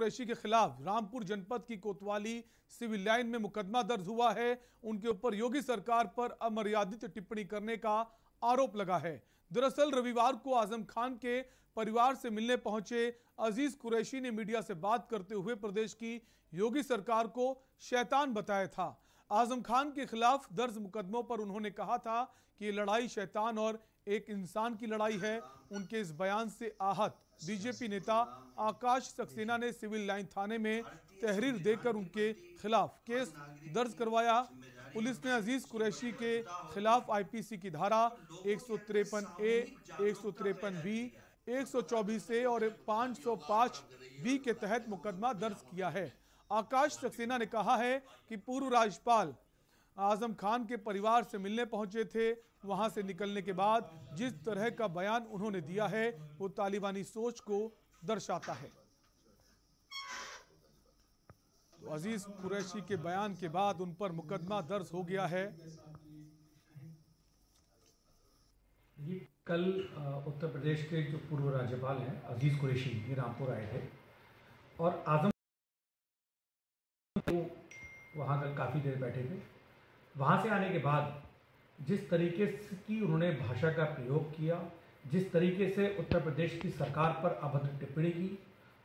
कुरैशी के खिलाफ रामपुर जनपद की कोतवाली सिविल लाइन में मुकदमा दर्ज हुआ है। उनके ऊपर योगी सरकार पर अमर्यादित टिप्पणी करने का आरोप लगा है। दरअसल रविवार को आजम खान के परिवार से मिलने पहुंचे अजीज कुरैशी ने मीडिया से बात करते हुए प्रदेश की योगी सरकार को शैतान बताया था। आजम खान के खिलाफ दर्ज मुकदमों पर उन्होंने कहा था कि ये लड़ाई शैतान और एक इंसान की लड़ाई है। उनके इस बयान से आहत बीजेपी नेता आकाश सक्सेना ने सिविल लाइन थाने में तहरीर देकर उनके खिलाफ केस दर्ज करवाया। पुलिस ने अजीज कुरैशी के खिलाफ आईपीसी की धारा 153A, 153B, 124A और 505B के तहत मुकदमा दर्ज किया है। आकाश सक्सेना ने कहा है कि पूर्व राज्यपाल आजम खान के परिवार से मिलने पहुंचे थे। वहां से निकलने के बाद जिस तरह का बयान उन्होंने दिया है वो तालिबानी सोच को दर्शाता है। तो अजीज कुरैशी के बयान के बाद उन पर मुकदमा दर्ज हो गया है। ये कल उत्तर प्रदेश के जो पूर्व राज्यपाल हैं अजीज कुरैशी ये रामपुर आए थे और आजम वहाँ कल काफ़ी देर बैठे थे। वहाँ से आने के बाद जिस तरीके की उन्होंने भाषा का प्रयोग किया, जिस तरीके से उत्तर प्रदेश की सरकार पर अभद्र टिप्पणी की,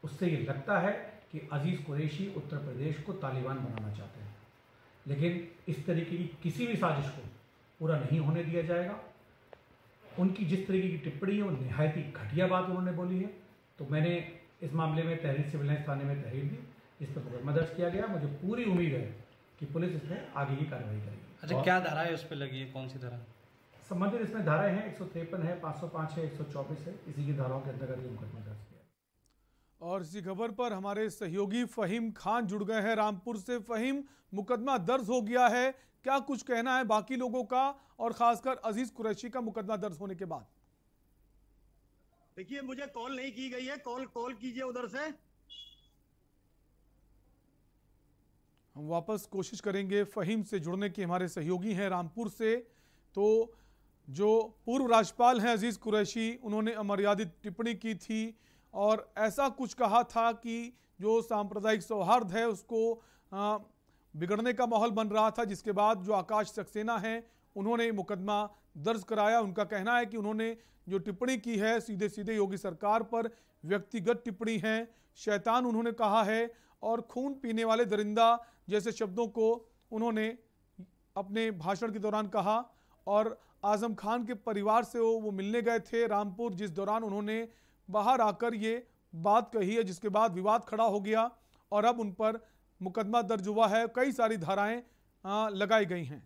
उससे ये लगता है कि अजीज कुरैशी उत्तर प्रदेश को तालिबान बनाना चाहते हैं। लेकिन इस तरीके की किसी भी साजिश को पूरा नहीं होने दिया जाएगा। उनकी जिस तरीके की टिप्पणी है वो निहायत ही घटिया बात उन्होंने बोली है। तो मैंने इस मामले में तहरीर सिविल लाइन थाने में तहरीर दी, जिस पर मुकदमा दर्ज किया गया। मुझे पूरी उम्मीद है कि पुलिस इसमें आगे की कार्रवाई करेगी। अच्छा, क्या धारा है उस पर लगी है, कौन सी धारा संबंधित इसमें धाराएं हैं? 153 है, 505 है, 124 है। इसी की धाराओं के अंतर्गत ये मुकदमा दर्ज किया है। और इसी खबर पर हमारे सहयोगी फहीम खान जुड़ गए हैं रामपुर से। फहीम, मुकदमा दर्ज हो गया है, क्या कुछ कहना है बाकी लोगों का और खासकर अजीज कुरैशी का मुकदमा दर्ज होने के बाद? देखिए, मुझे कॉल नहीं की गई है, कॉल कीजिए उधर से। हम वापस कोशिश करेंगे फहीम से जुड़ने की। हमारे सहयोगी हैं रामपुर से। तो जो पूर्व राज्यपाल हैं अजीज कुरैशी, उन्होंने अमर्यादित टिप्पणी की थी और ऐसा कुछ कहा था कि जो सांप्रदायिक सौहार्द है उसको बिगड़ने का माहौल बन रहा था, जिसके बाद जो आकाश सक्सेना हैं उन्होंने मुकदमा दर्ज कराया। उनका कहना है कि उन्होंने जो टिप्पणी की है सीधे सीधे योगी सरकार पर व्यक्तिगत टिप्पणी है, शैतान उन्होंने कहा है और खून पीने वाले दरिंदा जैसे शब्दों को उन्होंने अपने भाषण के दौरान कहा। और आजम खान के परिवार से वो मिलने गए थे रामपुर, जिस दौरान उन्होंने बाहर आकर ये बात कही है, जिसके बाद विवाद खड़ा हो गया और अब उन पर मुकदमा दर्ज हुआ है। कई सारी धाराएं लगाई गई हैं।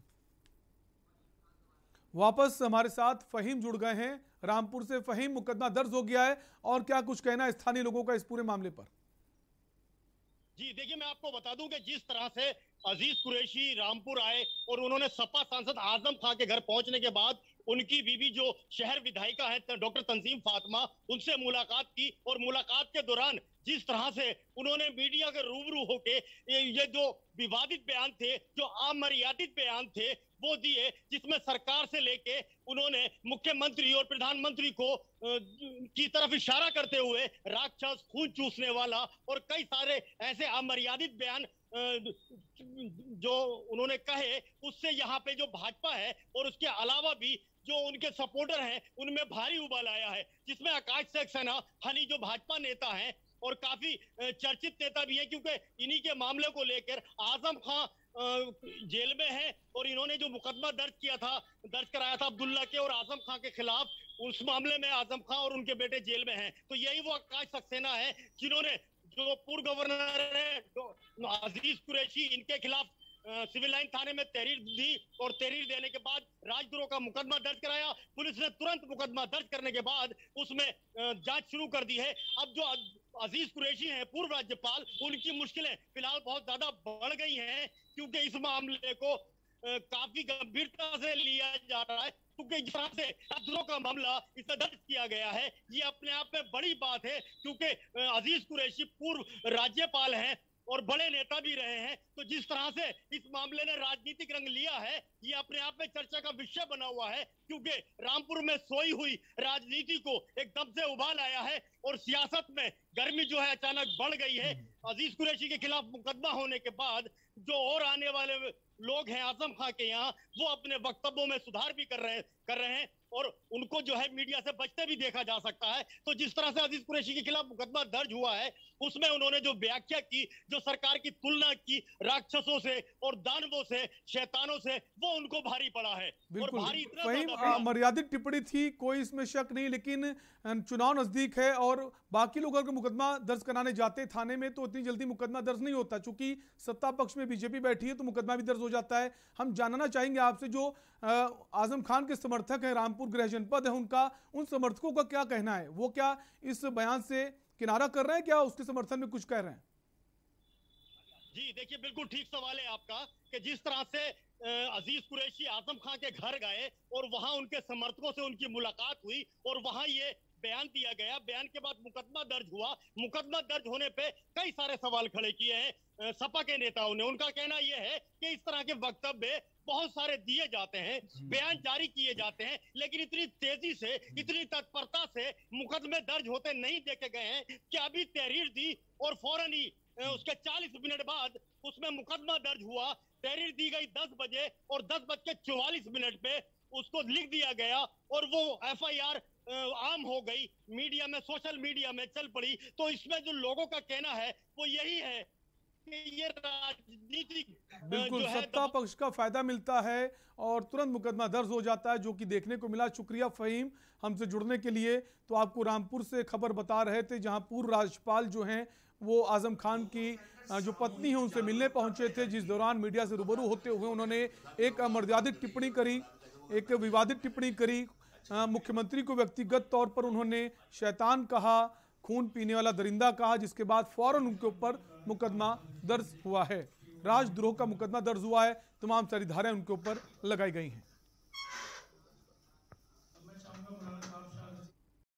वापस हमारे साथ फहीम जुड़ गए हैं रामपुर से। फहीम, मुकदमा दर्ज हो गया है और क्या कुछ कहना है स्थानीय लोगों का इस पूरे मामले पर? जी देखिए, मैं आपको बता दूं कि जिस तरह से अजीज कुरैशी रामपुर आए और उन्होंने सपा सांसद आजम खान के घर पहुंचने के बाद उनकी बीवी जो शहर विधायिका है डॉक्टर तंजीम फातिमा, उनसे मुलाकात की और मुलाकात के दौरान जिस तरह से उन्होंने मीडिया के रूबरू होके ये जो विवादित बयान थे, जो अमर्यादित बयान थे वो दिए, जिसमें सरकार से लेके उन्होंने मुख्यमंत्री और प्रधानमंत्री को की तरफ इशारा करते हुए राक्षस, खून चूसने वाला और कई सारे ऐसे अमर्यादित बयान जो उन्होंने कहे, उससे यहाँ पे जो भाजपा है और उसके अलावा भी जो उनके सपोर्टर हैं उनमें भारी उबाल आया है, जिसमें आकाश सक्सेना हनी जो भाजपा नेता हैं और काफी चर्चित नेता भी हैं, क्योंकि इन्हीं के मामले को लेकर आजम खान जेल में है और इन्होंने जो मुकदमा दर्ज कराया था अब्दुल्ला के और आजम खान के खिलाफ, उस मामले में आजम खान और उनके बेटे जेल में हैं। तो यही वो आकाश सक्सेना है जिन्होंने जो पूर्व गवर्नर है अजीज कुरैशी, इनके खिलाफ सिविल लाइन थाने में तहरीर दी और तहरीर देने के बाद राजद्रोह का मुकदमा दर्ज कराया। पुलिस ने तुरंत मुकदमा दर्ज करने के बाद उसमें जांच शुरू कर दी है। अब जो अजीज कुरैशी हैं पूर्व राज्यपाल, उनकी मुश्किलें फिलहाल बहुत ज्यादा बढ़ गई हैं, क्योंकि इस मामले को काफी गंभीरता से लिया जा रहा है, क्योंकि जिस तरह से राजद्रोह का मामला इसमें दर्ज किया गया है, ये अपने आप में बड़ी बात है, क्योंकि अजीज कुरैशी पूर्व राज्यपाल हैं और बड़े नेता भी रहे हैं। तो जिस तरह से इस मामले ने राजनीतिक रंग लिया है, ये अपने आप में चर्चा का विषय बना हुआ है, क्योंकि रामपुर में सोई हुई राजनीति को एकदम से उबाल आया है और सियासत में गर्मी जो है अचानक बढ़ गई है। अजीज कुरैशी के खिलाफ मुकदमा होने के बाद जो और आने वाले लोग हैं आजम खां के यहाँ, वो अपने वक्तव्यों में सुधार भी कर रहे हैं और उनको जो है मीडिया से बचते भी देखा जा सकता है। तो जिस तरह से अजीज कुरैशी के खिलाफ मुकदमा दर्ज हुआ है, उसमें उन्होंने जो व्याख्या की, जो सरकार की तुलना की राक्षसों से और दानवों से, शैतानों से, वो उनको भारी पड़ा है। और भारी इतना मर्यादित टिप्पणी थी, कोई इसमें शक नहीं, लेकिन चुनाव नजदीक है और बाकी लोग अगर मुकदमा दर्ज कराने जाते थाने में तो इतनी जल्दी मुकदमा दर्ज नहीं होता। चूंकि सत्ता पक्ष में बीजेपी बैठी है तो मुकदमा भी दर्ज हो जाता है। हम जानना चाहेंगे आपसे, जो आजम खान के समर्थक हैं, रामपुर गृह जनपद है उनका, उन समर्थकों का क्या कहना है? वो क्या इस बयान से किनारा कर रहे हैं, क्या उसके समर्थन में कुछ कह रहे हैं? जी देखिए, बिल्कुल ठीक सवाल है आपका कि जिस तरह से अजीज कुरैशी आजम खां के घर गए और वहां उनके समर्थकों से उनकी मुलाकात हुई और वहां ये बयान दिया गया, बयान के बाद मुकदमा दर्ज हुआ। मुकदमा दर्ज होने पे कई सारे सवाल खड़े किए हैं सपा के नेताओं ने। उनका कहना यह है कि इस तरह के वक्तव्य बहुत सारे दिए जाते हैं, बयान जारी किए जाते हैं, लेकिन इतनी तेजी से, इतनी तत्परता से मुकदमे दर्ज होते नहीं देखे गए हैं कि अभी तहरीर दी और फौरन ही उसके 40 मिनट बाद उसमें मुकदमा दर्ज हुआ। तहरीर दी गई 10 बजे और 10:44 पे उसको लिख दिया गया और वो FIR आम हो गई, मीडिया में, सोशल मीडिया में चल पड़ी। तो इसमें जो लोगों का कहना है वो यही है कि ये राजनीतिक बिल्कुल सत्ता पक्ष का फायदा मिलता है और तुरंत मुकदमा दर्ज हो जाता है, जो कि देखने को मिला। शुक्रिया फहीम हमसे जुड़ने के लिए। तो आपको रामपुर से खबर बता रहे थे, जहां पूर्व राज्यपाल जो हैं वो आजम खान की जो पत्नी है उनसे मिलने पहुंचे थे, जिस दौरान मीडिया से रूबरू होते हुए उन्होंने एक अमर्यादित टिप्पणी करी, एक विवादित टिप्पणी करी। मुख्यमंत्री को व्यक्तिगत तौर पर उन्होंने शैतान कहा, खून पीने वाला दरिंदा कहा, जिसके बाद फौरन उनके ऊपर मुकदमा दर्ज हुआ है। राजद्रोह का मुकदमा दर्ज हुआ है, तमाम सारी धाराएं उनके ऊपर लगाई गई हैं।